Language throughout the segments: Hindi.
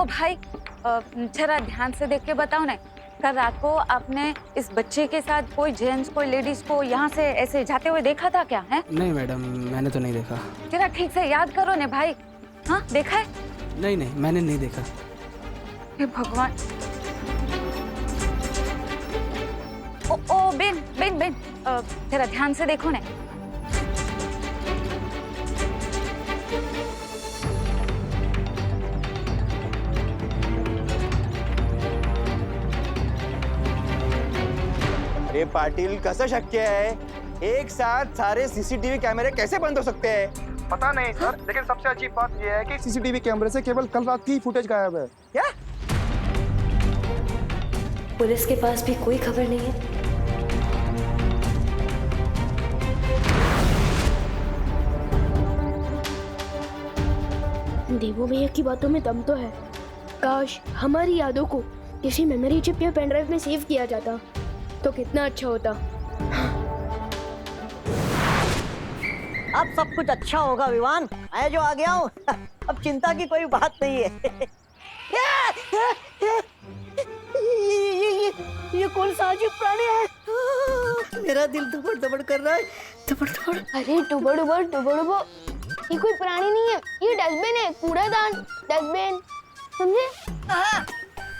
ओ भाई, जरा ध्यान से देख के बताओ ना, कल रात को आपने इस बच्चे के साथ कोई जेंट्स कोई लेडीज को यहाँ से ऐसे जाते हुए देखा था क्या है? नहीं मैडम, मैंने तो नहीं देखा। जरा ठीक से याद करो ने भाई। हाँ देखा है? नहीं नहीं, मैंने नहीं देखा। हे भगवान। ओ बेन बेन बेन, जरा ध्यान से देखो ना। अरे पाटिल, कसं शक्य है? एक साथ सारे सीसीटीवी कैमरे कैसे बंद हो सकते हैं? पता नहीं सर, लेकिन सबसे अजीब बात यह है कि सीसीटीवी कैमरे से केवल कल रात की फुटेज गायब है। क्या? पुलिस के पास भी कोई खबर नहीं है। देवो भैया की बातों में दम तो है। काश हमारी यादों को किसी मेमोरी चिप या पेनड्राइव में सेव किया जाता तो कितना अच्छा होता। अब सब कुछ अच्छा होगा विवान, मैं जो आ गया हूँ। अब चिंता की कोई बात नहीं है। ये कौन सा अजीब प्राणी है? मेरा दिल धड़बड़ धड़बड़ कर रहा है, धड़बड़ धड़बड़। अरे डुबो डुबो डुबो डुबो, ये कोई प्राणी नहीं है, ये डस्टबिन है, कूड़ादान डस्टबिन, समझे?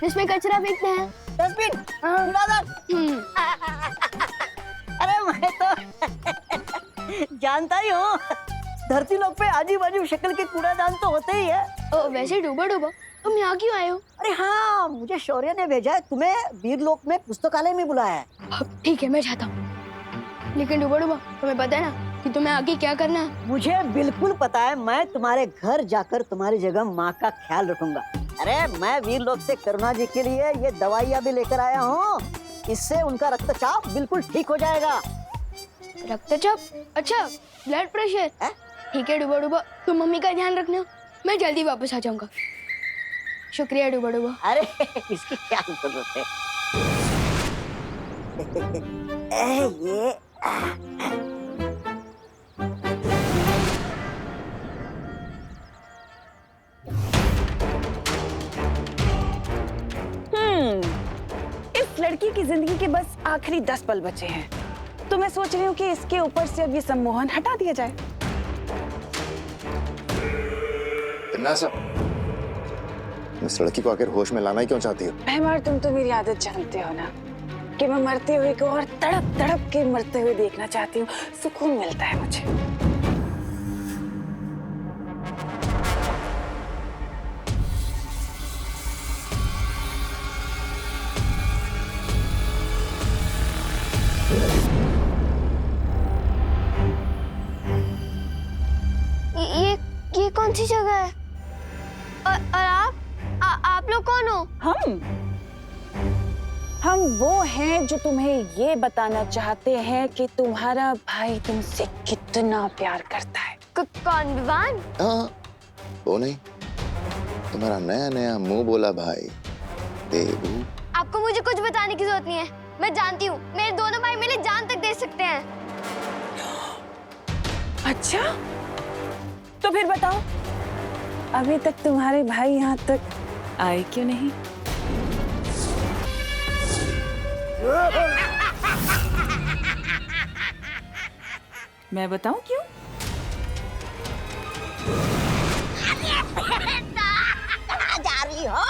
जिसमें कचरा फेंकते हैं। डस्टबिन, कूड़ादान। अरे मैं तो जानता ही हूँ, धरती लोक पे अजीब अजीब शक्ल के कूड़ादान तो होते ही है। वैसे डुबो डुबो, तुम यहाँ क्यों आए हो? अरे हाँ, मुझे शौर्य ने भेजा है, तुम्हें वीरलोक में पुस्तकालय में बुलाया है। ठीक है, मैं जाता हूँ, लेकिन डुबो डुबो तुम्हें पता है ना कि तुम्हें आगे क्या करना है? मुझे बिल्कुल पता है, मैं तुम्हारे घर जाकर तुम्हारी जगह माँ का ख्याल रखूंगा। अरे मैं वीरलोक से करुणा जी के लिए ये दवाइयाँ भी लेकर आया हूँ, इससे उनका रक्तचाप बिल्कुल ठीक हो जाएगा। रक्तचाप? अच्छा, ब्लड प्रेशर। ठीक है डुबो डुबो, तुम मम्मी का ध्यान रखना, मैं जल्दी वापस आ जाऊंगा। शुक्रिया डुबो डुबो। अरे इसकी क्या जरूरत है? ये इस लड़की की जिंदगी के बस आखिरी 10 पल बचे हैं, तो मैं सोच रही हूँ कि इसके ऊपर से अब ये सम्मोहन हटा दिया जाए। इस लड़की को आखिर होश में लाना ही क्यों चाहती हो? महमार, तुम तो मेरी आदत जानते हो ना कि मैं मरते हुए को और तड़प तड़प के मरते हुए देखना चाहती हूँ, सुकून मिलता है मुझे। ये कौन सी जगह है? और आप लोग कौन हो? हम वो हैं जो तुम्हें ये बताना चाहते हैं कि तुम्हारा भाई तुमसे कितना प्यार करता है। कौन, विवान? हाँ, वो नहीं, तुम्हारा नया नया मुंह बोला भाई देवू। आपको मुझे कुछ बताने की जरूरत नहीं है, मैं जानती हूँ मेरे दोनों भाई मेरी जान तक दे सकते हैं। अच्छा, तो फिर बताओ, अभी तक तुम्हारे भाई यहाँ तक आए क्यों नहीं? मैं बताऊं क्यों? कहाँ जा रही हो?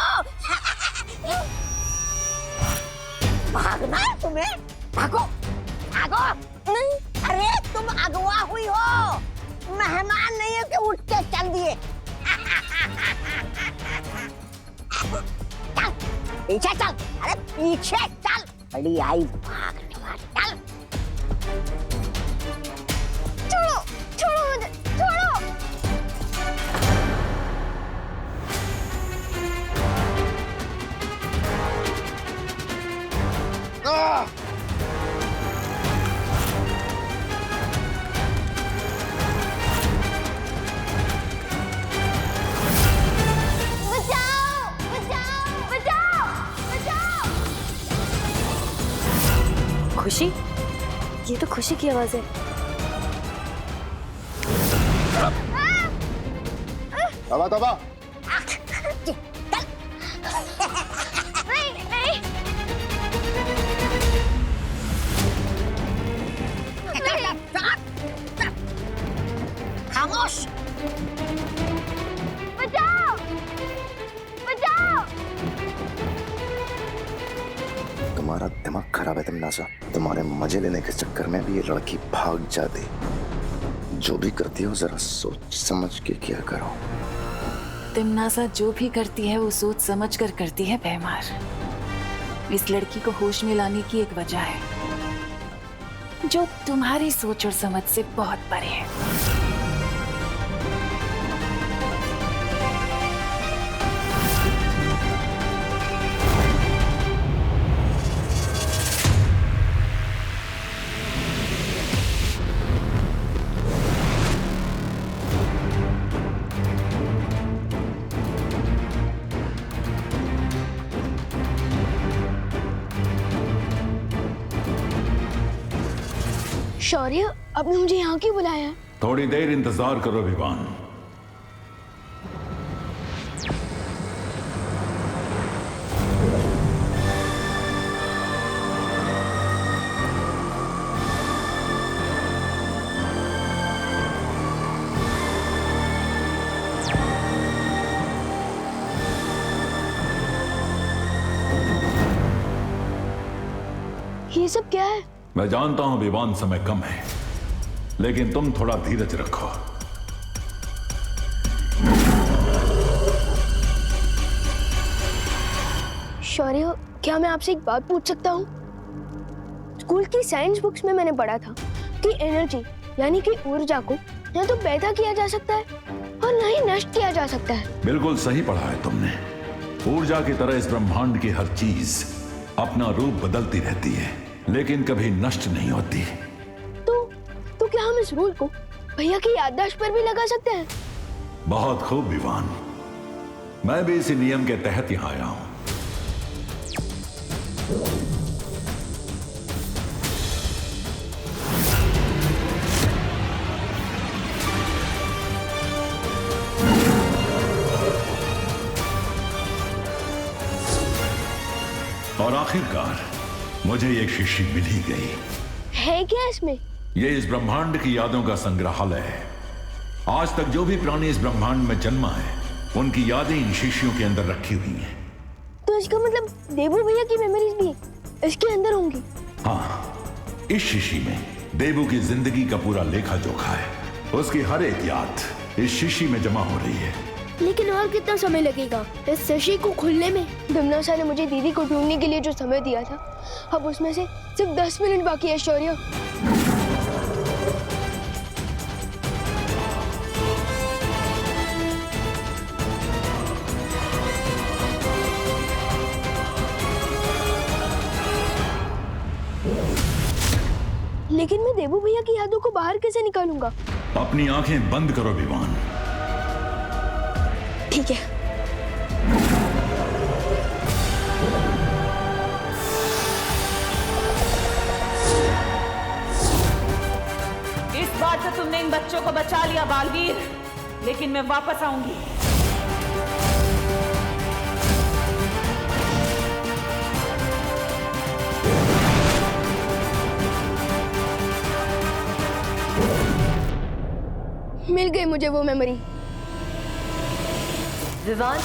भागना है तुम्हें? भागो, भागो। नहीं, अरे तुम अगवा हुई हो, मेहमान नहीं है कि उठ के चल दिए। चल पीछे चल, अरे पीछे चल, बड़ी आई भागने वाली, चल। छोड़ो, छोड़ो मुझे, छोड़ो। खुशी? ये तो खुशी की आवाज है। तबा तबा, नहीं नहीं खामोश। बचाओ बचाओ। तुम्हारा दिमाग खराब है तमन्नासा। तुम्हारे मजे लेने के चक्कर में भी ये लड़की भाग जाती। जो भी करती हो जरा सोच समझ के किया करो। तिमनासा जो भी करती है वो सोच समझ कर करती है भैमार। इस लड़की को होश में लाने की एक वजह है जो तुम्हारी सोच और समझ से बहुत परे है। शौर्य, आपने मुझे यहाँ क्यों बुलाया है? थोड़ी देर इंतजार करो विवान। ये सब क्या है? मैं जानता हूं विवान समय कम है, लेकिन तुम थोड़ा धीरज रखो। शौर्य, क्या मैं आपसे एक बात पूछ सकता हूँ? स्कूल की साइंस बुक्स में मैंने पढ़ा था कि एनर्जी यानी कि ऊर्जा को न तो पैदा किया जा सकता है और न ही नष्ट किया जा सकता है। बिल्कुल सही पढ़ा है तुमने। ऊर्जा की तरह इस ब्रह्मांड की हर चीज अपना रूप बदलती रहती है, लेकिन कभी नष्ट नहीं होती। तो क्या हम इस रूल को भैया की याददाश्त पर भी लगा सकते हैं? बहुत खूब विवान, मैं भी इसी नियम के तहत यहां आया हूं। और आखिरकार मुझे एक शीशी मिल ही गई। है क्या इसमें? ये इस ब्रह्मांड की यादों का संग्रहालय है। आज तक जो भी प्राणी इस ब्रह्मांड में जन्मा है, उनकी यादें इन शीशियों के अंदर रखी हुई हैं। तो इसका मतलब देवू भैया की मेमोरीज भी इसके अंदर होंगी? हाँ, इस शीशी में देवू की जिंदगी का पूरा लेखा जोखा है। उसकी हर एक याद इस शीशी में जमा हो रही है। लेकिन और कितना समय लगेगा इस शीशी को खुलने में? दमनासा ने मुझे दीदी को ढूंढने के लिए जो समय दिया था, अब उसमें से सिर्फ 10 मिनट बाकी है। शौर्य, लेकिन मैं देवू भैया की यादों को बाहर कैसे निकालूंगा? अपनी आंखें बंद करो विवान। ठीक है। इस बार तो तुमने इन बच्चों को बचा लिया बालवीर, लेकिन मैं वापस आऊंगी। मिल गई मुझे वो मेमोरी। विवान,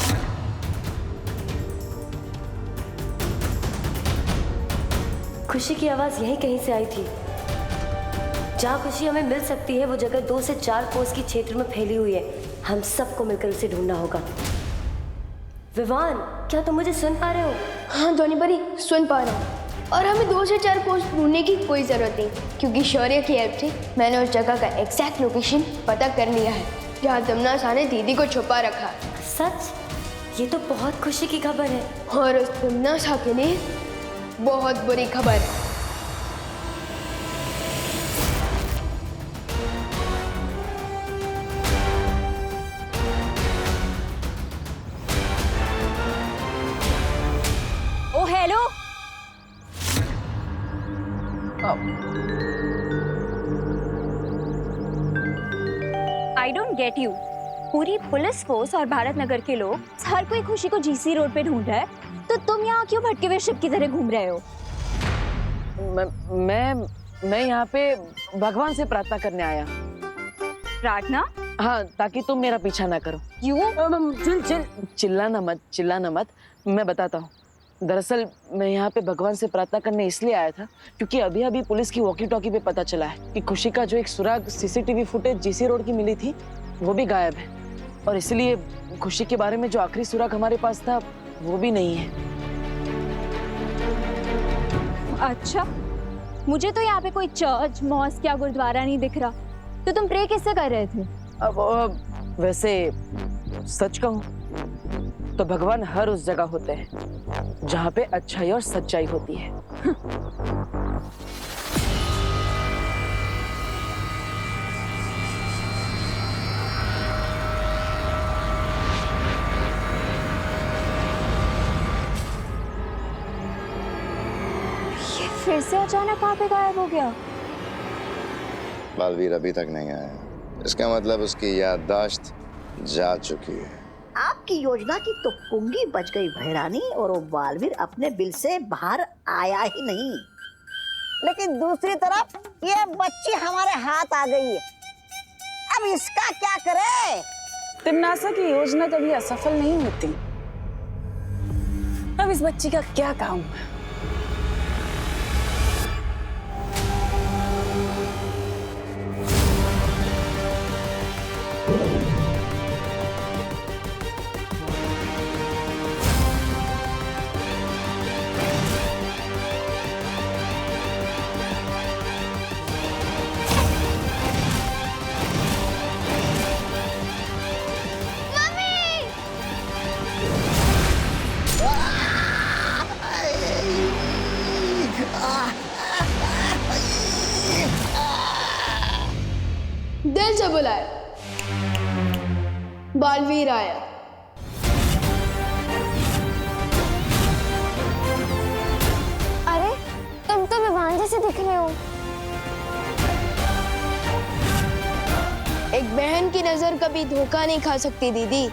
खुशी की आवाज यहीं कहीं से आई थी। जहाँ खुशी हमें मिल सकती है वो जगह 2 से 4 कोस की क्षेत्र में फैली हुई है। हम सबको मिलकर उसे ढूंढना होगा। विवान, क्या तुम मुझे सुन पा रहे हो? हाँ धोनी परी, सुन पा रहा हूँ। और हमें 2 से 4 कोस ढूंढने की कोई जरूरत नहीं, क्योंकि शौर्य की हेल्प से मैंने उस जगह का एग्जैक्ट लोकेशन पता कर लिया है जहाँ दमनासा ने दीदी को छुपा रखा। सच? ये तो बहुत खुशी की खबर है। और उस दमनासा के लिए बहुत बुरी खबर। Oh hello, I don't get you. पूरी पुलिस फोर्स और भारत नगर के लोग हर कोई खुशी को जीसी रोड पे ढूंढ रहा है, तो तुम यहाँ क्यों भटके हुए शिप की तरह घूम रहे हो? मैं यहाँ पे भगवान से प्रार्थना करने आया। प्रार्थना? हाँ, ताकि तुम मेरा पीछा ना करो। क्यों? चिल्लाना मत। मैं बताता हूँ। दरअसल मैं यहाँ पे भगवान से प्रार्थना करने इसलिए आया था क्योंकि अभी अभी पुलिस की वॉकी टॉकी पे पता चला है कि खुशी का जो एक सुराग सीसीटीवी फुटेज जीसी रोड की मिली थी वो भी गायब है, और इसलिए खुशी के बारे में जो आखिरी सुराग हमारे पास था वो भी नहीं है। अच्छा, मुझे तो यहाँ पे कोई चर्च, मॉस्क या गुरुद्वारा नहीं दिख रहा, तो तुम प्रे किससे कर रहे थे? अब वैसे सच कहूँ तो भगवान हर उस जगह होते हैं जहाँ पे अच्छाई और सच्चाई होती है। ये फिर से अचानक कहाँ पे गायब हो गया? बालवीर अभी तक नहीं आया, इसका मतलब उसकी याददाश्त जा चुकी है। आपकी योजना की तो पुंगी बच गई भैरानी, और वो बालवीर अपने बिल से बाहर आया ही नहीं। लेकिन दूसरी तरफ ये बच्ची हमारे हाथ आ गई है, अब इसका क्या करे? तिमनासा की योजना कभी असफल नहीं होती। अब इस बच्ची का क्या काम है? दिल से बुलाया, बालवीर आया। अरे तुम तो विवान जैसे दिख रहे हो। एक बहन की नजर कभी धोखा नहीं खा सकती दीदी।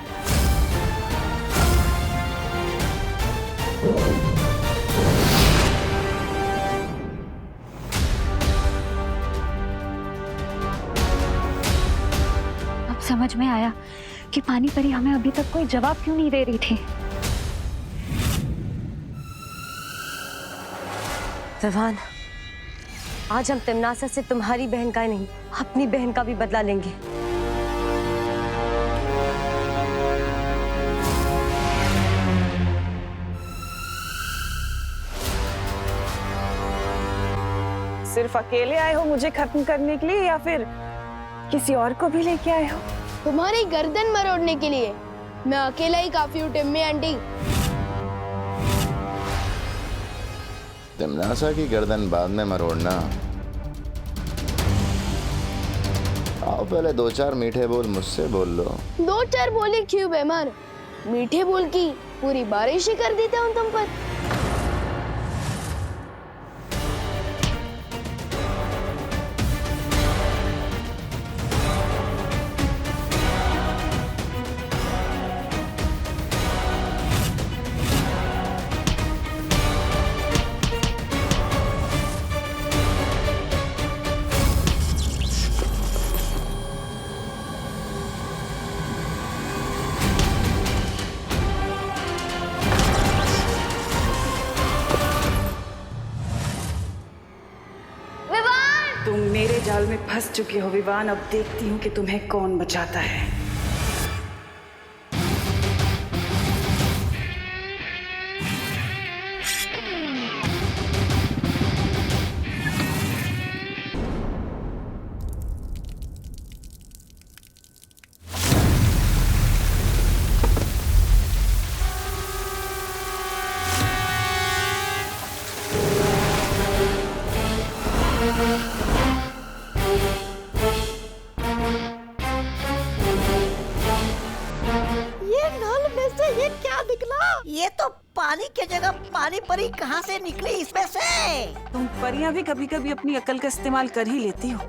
समझ में आया कि पानी परी हमें अभी तक कोई जवाब क्यों नहीं दे रही थी। विवान, आज हम तिमनासा से तुम्हारी बहन का नहीं, अपनी बहन का भी बदला लेंगे। सिर्फ अकेले आए हो मुझे खत्म करने के लिए या फिर किसी और को भी लेके आए हो? तुम्हारी गर्दन मरोड़ने के लिए मैं अकेला ही काफी हूँ टिम्मी आंटी। तिमनासा की गर्दन बाद में मरोड़ना। आओ पहले दो चार मीठे बोल मुझसे बोल लो। दो चार बोले क्यों बेमार? मीठे बोल की पूरी बारिश ही कर देता हूँ तुम पर। तुम मेरे जाल में फंस चुके हो विवान। अब देखती हूँ कि तुम्हें कौन बचाता है। ये तो पानी की जगह पानी परी कहाँ से निकली इसमें से? तुम परियां भी कभी कभी अपनी अकल का इस्तेमाल कर ही लेती हो।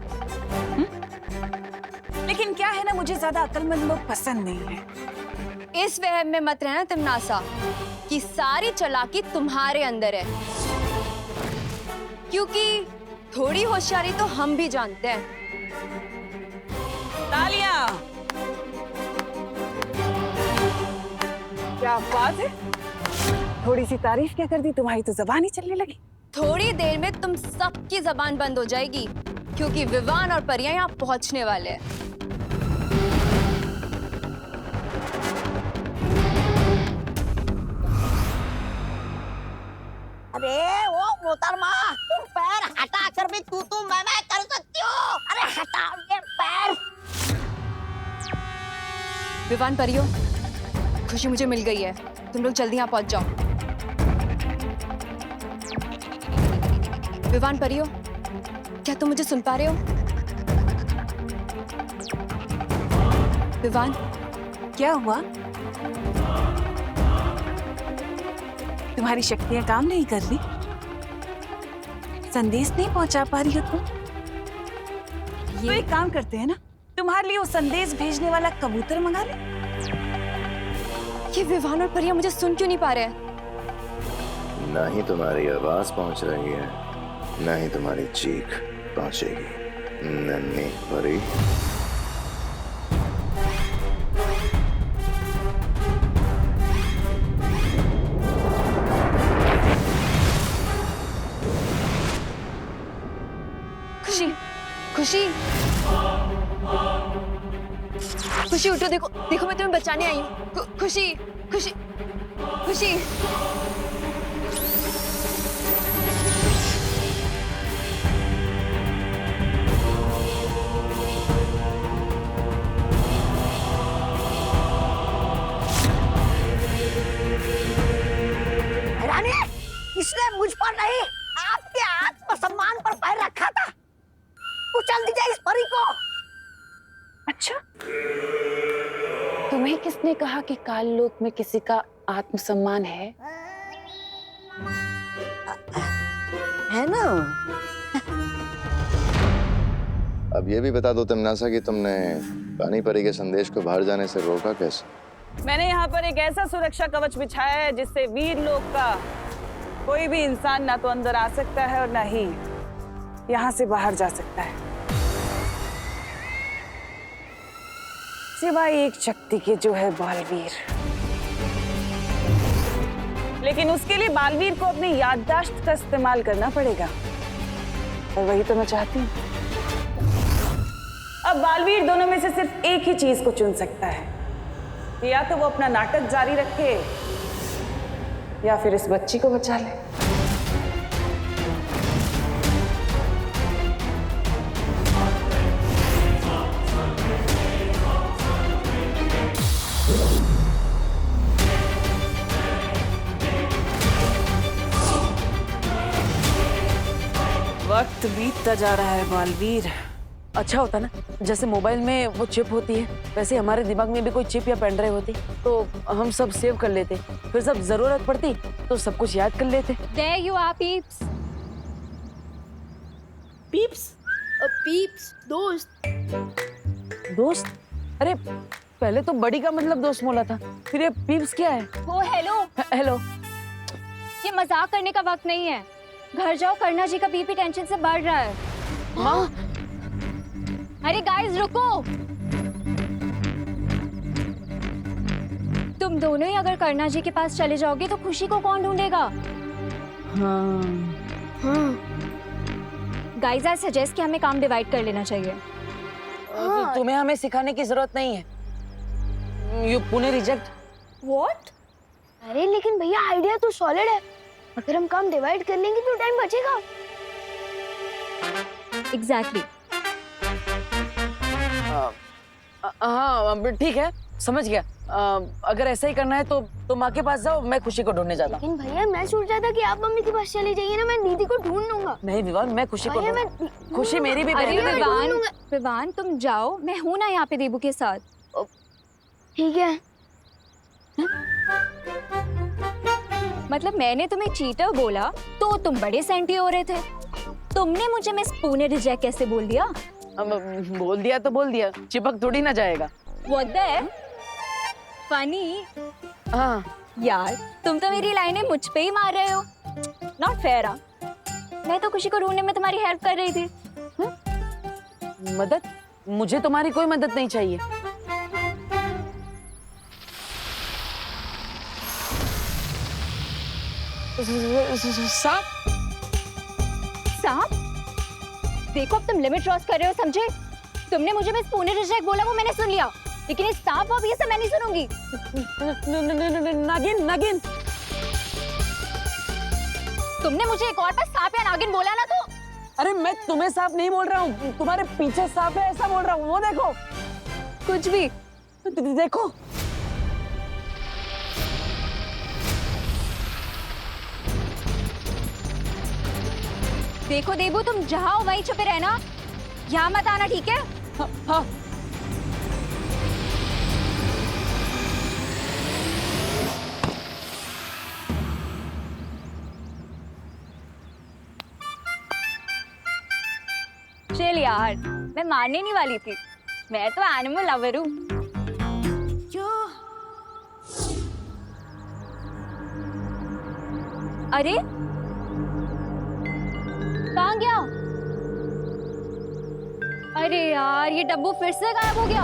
लेकिन क्या है ना, मुझे ज्यादा अक्लमंद लोग पसंद नहीं है। इस वहम में मत रहना तिमनासा कि सारी चालाकी तुम्हारे अंदर है, क्योंकि थोड़ी होशियारी तो हम भी जानते हैं। तालियां! क्या बात है, थोड़ी सी तारीफ क्या कर दी, तुम्हारी तो जबान ही चलने लगी। थोड़ी देर में तुम सबकी जबान बंद हो जाएगी, क्योंकि विवान और परियां यहाँ पहुंचने वाले हैं। अरे वो मोहतरमा, तुम पैर हटा कर भी तू मैं कर सकती हो। अरे हटाओ ये पैर। विवान परियो, खुशी मुझे मिल गई है, तुम लोग जल्दी यहाँ पहुंच जाओ। विवान परियो, क्या तुम मुझे सुन पा रहे हो? विवान, क्या हुआ? तुम्हारी शक्तियां काम नहीं कर रही? संदेश नहीं पहुंचा पा रही हो तुम? तो एक काम करते हैं ना, तुम्हारे लिए वो संदेश भेजने वाला कबूतर मंगा ले। ये विवान और परिया मुझे सुन क्यों नहीं पा रहे हैं? ना ही तुम्हारी आवाज पहुंच रही है, ना ही तुम्हारी चीख पहुंचेगी, नन्ही परी। खुशी, खुशी, खुशी उठो, देखो देखो मैं तुम्हें बचाने आई हूँ। खुशी, खुशी, खुशी। रानी, इसने मुझ पर नहीं, आपके आत्मसम्मान पर पैर रखा था। कुचल दीजिए इस परी को। अच्छा, तुम्हें किसने कहा कि काल लोक में किसी का आत्मसम्मान है? है ना? अब ये भी बता दो तिमनासा कि तुमने पानी परी के संदेश को बाहर जाने से रोका कैसे? मैंने यहाँ पर एक ऐसा सुरक्षा कवच बिछाया है जिससे वीर लोक का कोई भी इंसान ना तो अंदर आ सकता है और ना ही यहाँ से बाहर जा सकता है, सिवाय एक शक्ति के जो है बालवीर। लेकिन उसके लिए बालवीर को अपनी याददाश्त का इस्तेमाल करना पड़ेगा, और वही तो मैं चाहती हूँ। अब बालवीर दोनों में से सिर्फ एक ही चीज को चुन सकता है, या तो वो अपना नाटक जारी रखे या फिर इस बच्ची को बचा ले। वक्त बीतता जा रहा है बालवीर। अच्छा होता ना, जैसे मोबाइल में वो चिप होती है, वैसे हमारे दिमाग में भी कोई चिप या पेन ड्राइव होती तो हम सब सेव कर लेते, फिर जब जरूरत पड़ती तो सब कुछ याद कर लेते। There you are, peeps. Peeps? Peeps, दोस्त। दोस्त? अरे पहले तो बड़ी का मतलब दोस्त बोला था, फिर ये पीप्स क्या है? ओ हेलो, हेलो। ये मजाक करने का वक्त नहीं है। घर जाओ, करना जी का बीपी टेंशन से बढ़ रहा है। माँ? अरे गाइस रुको, तुम दोनों ही अगर करना जी के पास चले जाओगे तो खुशी को कौन ढूंढेगा? हाँ। गाइस आई सजेस्ट कि हमें काम डिवाइड कर लेना चाहिए। तुम्हें हमें सिखाने की जरूरत नहीं है। You Pune reject. व्हाट? अरे लेकिन भैया आइडिया तो सॉलिड है, अगर हम काम डिवाइड कर लेंगे तो टाइम बचेगा। एग्जैक्टली। हाँ ठीक है, समझ गया। अगर ऐसा ही करना है तो माँ के पास जाओ, मैं खुशी को ढूंढने जाता हूँ। लेकिन भैया मैं सोच रहा था कि आप मम्मी के पास चले जाइए ना, मैं दीदी को ढूंढ लूंगा। नहीं विवान, मैं खुशी को खुशी मेरी भी अरे बहन है। विवान तुम जाओ, मैं हूं ना यहाँ पे देबू के साथ। ठीक है। मतलब मैंने तुम्हें चीटर बोला तो तुम बड़े सेंटी हो रहे थे। तुमने मुझे मिस पुणे रिजेक्ट कैसे बोल दिया? बोल दिया तो बोल दिया, चिपक थोड़ी ना जाएगा। What the funny? हाँ यार तुम तो मेरी लाइनें मुझ पे ही मार रहे हो। Not fair हाँ। मैं तो खुशी को ढूंढने में तुम्हारी हेल्प कर रही थी। मदद? मुझे तुम्हारी कोई मदद नहीं चाहिए। सांप? सांप? देखो अब तुम लिमिट क्रॉस कर रहे हो, समझे? तुमने मुझे बस पुणे डिस्ट्रिक्ट बोला वो मैंने सुन लिया, लेकिन इस सांप वाप ये सब मैं नहीं सुनूंगी। नागिन नागिन। तुमने मुझे एक और बार सांप या नागिन बोला ना तो। अरे मैं तुम्हें सांप नहीं बोल रहा हूँ, तुम्हारे पीछे सांप है ऐसा बोल रहा हूँ। वो देखो। कुछ भी। देखो। देखो देबू, तुम जहाँ हो वहीं छुपे रहना, यहाँ मत आना, ठीक है? हाँ, हाँ। चल यार, मैं मारने नहीं वाली थी, मैं तो एनिमल लवर हूँ। अरे कहाँ गया? अरे यार ये डब्बू फिर से गायब हो गया।